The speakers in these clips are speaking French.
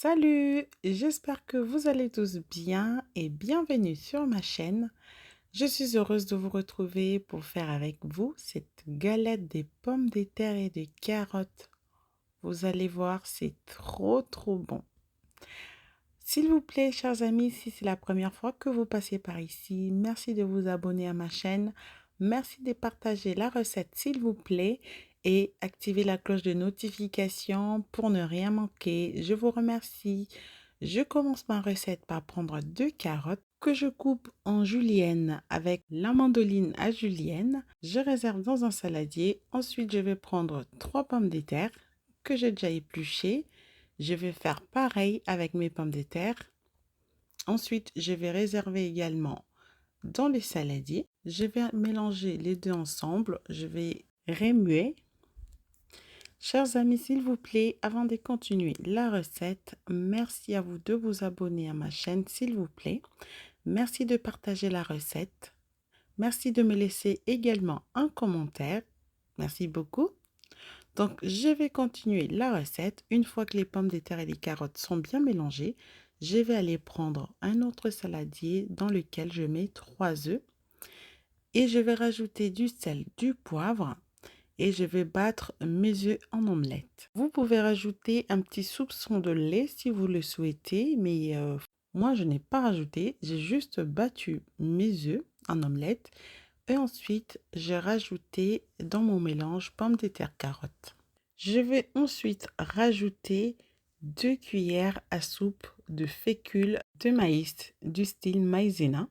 Salut, j'espère que vous allez tous bien et bienvenue sur ma chaîne. Je suis heureuse de vous retrouver pour faire avec vous cette galette des pommes de terre et des carottes. Vous allez voir, c'est trop bon. S'il vous plaît, chers amis, si c'est la première fois que vous passez par ici, merci de vous abonner à ma chaîne. Merci de partager la recette, s'il vous plaît, et activer la cloche de notification pour ne rien manquer. Je vous remercie. Je commence ma recette par prendre 2 carottes que je coupe en julienne avec la mandoline à julienne. Je réserve dans un saladier. Ensuite, je vais prendre 3 pommes de terre que j'ai déjà épluchées. Je vais faire pareil avec mes pommes de terre. Ensuite, je vais réserver également dans le saladier. Je vais mélanger les deux ensemble. Je vais remuer. Chers amis, s'il vous plaît, avant de continuer la recette, merci à vous de vous abonner à ma chaîne, s'il vous plaît. Merci de partager la recette. Merci de me laisser également un commentaire. Merci beaucoup. Donc, je vais continuer la recette. Une fois que les pommes de terre et les carottes sont bien mélangées, je vais aller prendre un autre saladier dans lequel je mets 3 œufs et je vais rajouter du sel, du poivre et je vais battre mes œufs en omelette. Vous pouvez rajouter un petit soupçon de lait si vous le souhaitez, mais moi je n'ai pas rajouté, j'ai juste battu mes œufs en omelette et ensuite j'ai rajouté dans mon mélange pommes de terre carottes. Je vais ensuite rajouter 2 cuillères à soupe de fécule de maïs du style maïzena.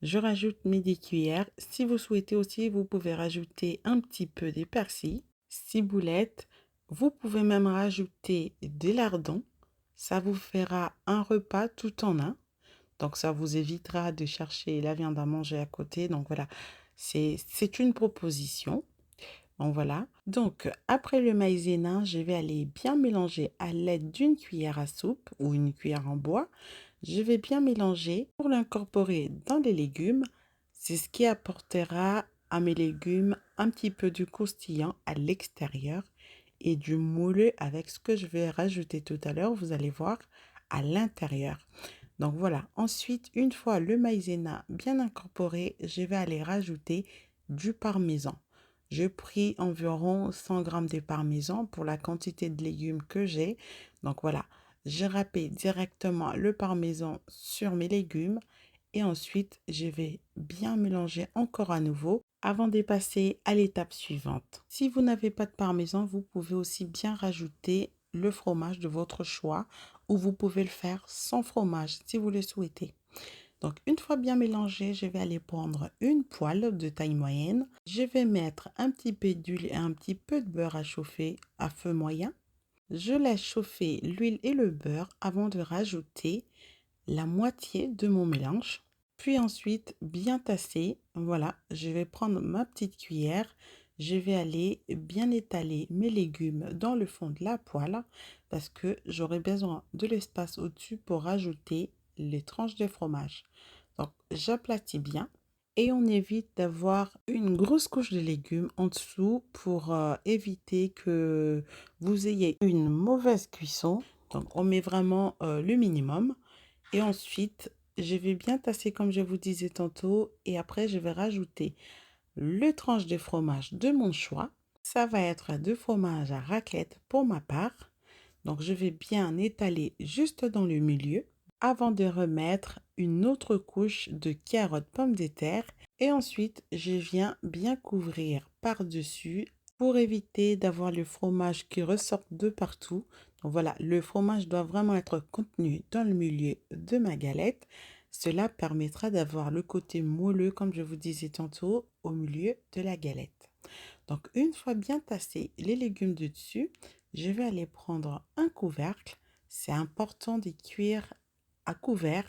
Je rajoute mes 10 cuillères. Si vous souhaitez aussi, vous pouvez rajouter un petit peu de persil, ciboulette. Vous pouvez même rajouter des lardons. Ça vous fera un repas tout en un. Donc, ça vous évitera de chercher la viande à manger à côté. Donc, voilà, c'est une proposition. Donc voilà. Donc après le maïzena, je vais aller bien mélanger à l'aide d'une cuillère à soupe ou une cuillère en bois. Je vais bien mélanger pour l'incorporer dans les légumes. C'est ce qui apportera à mes légumes un petit peu du croustillant à l'extérieur et du moelleux avec ce que je vais rajouter tout à l'heure. Vous allez voir à l'intérieur. Donc voilà. Ensuite, une fois le maïzena bien incorporé, je vais aller rajouter du parmesan. Je pris environ 100 g de parmesan pour la quantité de légumes que j'ai. Donc voilà, j'ai râpé directement le parmesan sur mes légumes et ensuite je vais bien mélanger encore à nouveau avant de passer à l'étape suivante. Si vous n'avez pas de parmesan, vous pouvez aussi bien rajouter le fromage de votre choix ou vous pouvez le faire sans fromage si vous le souhaitez. Donc, une fois bien mélangé, je vais aller prendre une poêle de taille moyenne. Je vais mettre un petit peu d'huile et un petit peu de beurre à chauffer à feu moyen. Je laisse chauffer l'huile et le beurre avant de rajouter la moitié de mon mélange. Puis ensuite, bien tasser. Voilà, je vais prendre ma petite cuillère. Je vais aller bien étaler mes légumes dans le fond de la poêle parce que j'aurai besoin de l'espace au-dessus pour rajouter les tranches de fromage. Donc, j'aplatis bien et on évite d'avoir une grosse couche de légumes en dessous pour éviter que vous ayez une mauvaise cuisson. Donc, on met vraiment le minimum. Et ensuite, je vais bien tasser comme je vous disais tantôt. Et après, je vais rajouter le tranche de fromage de mon choix. Ça va être de fromage à raclette pour ma part. Donc, je vais bien étaler juste dans le milieu avant de remettre une autre couche de carottes pommes de terre. Et ensuite, je viens bien couvrir par-dessus pour éviter d'avoir le fromage qui ressort de partout. Donc voilà, le fromage doit vraiment être contenu dans le milieu de ma galette. Cela permettra d'avoir le côté moelleux, comme je vous disais tantôt, au milieu de la galette. Donc, une fois bien tassé les légumes de dessus, je vais aller prendre un couvercle. C'est important de cuire à couvert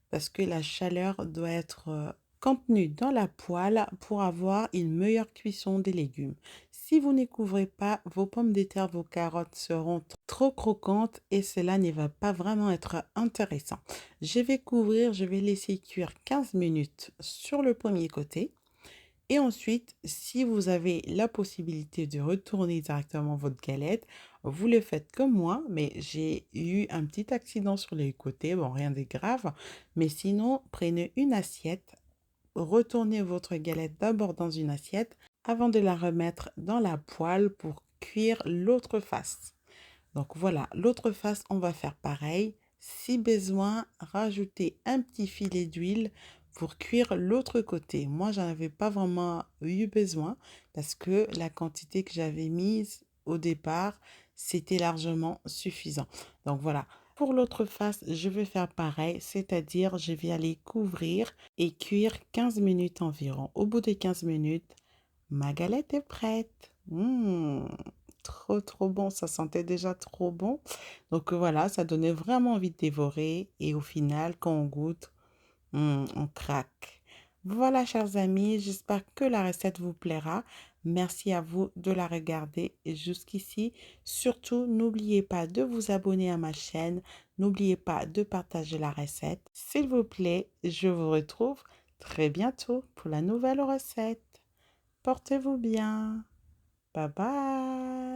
parce que la chaleur doit être contenue dans la poêle pour avoir une meilleure cuisson des légumes. Si vous ne couvrez pas, vos pommes de terre, vos carottes seront trop croquantes et cela ne va pas vraiment être intéressant. Je vais couvrir, je vais laisser cuire 15 minutes sur le premier côté. Et ensuite, si vous avez la possibilité de retourner directement votre galette, Vous le faites comme moi, mais j'ai eu un petit accident sur les côtés. Bon, rien de grave. Mais sinon, prenez une assiette, retournez votre galette d'abord dans une assiette avant de la remettre dans la poêle pour cuire l'autre face. Donc voilà, l'autre face, on va faire pareil. Si besoin, rajouter un petit filet d'huile pour cuire l'autre côté. Moi, j'en avais pas vraiment eu besoin parce que la quantité que j'avais mise au départ, c'était largement suffisant. Donc voilà, pour l'autre face, je vais faire pareil, c'est-à-dire je vais aller couvrir et cuire 15 minutes environ. Au bout de 15 minutes, ma galette est prête. Trop, trop bon. Ça sentait déjà trop bon. Donc voilà, ça donnait vraiment envie de dévorer. Et au final, quand on goûte, on craque. Voilà, chers amis, j'espère que la recette vous plaira. Merci à vous de la regarder jusqu'ici. Surtout, n'oubliez pas de vous abonner à ma chaîne. N'oubliez pas de partager la recette. S'il vous plaît, je vous retrouve très bientôt pour la nouvelle recette. Portez-vous bien. Bye bye.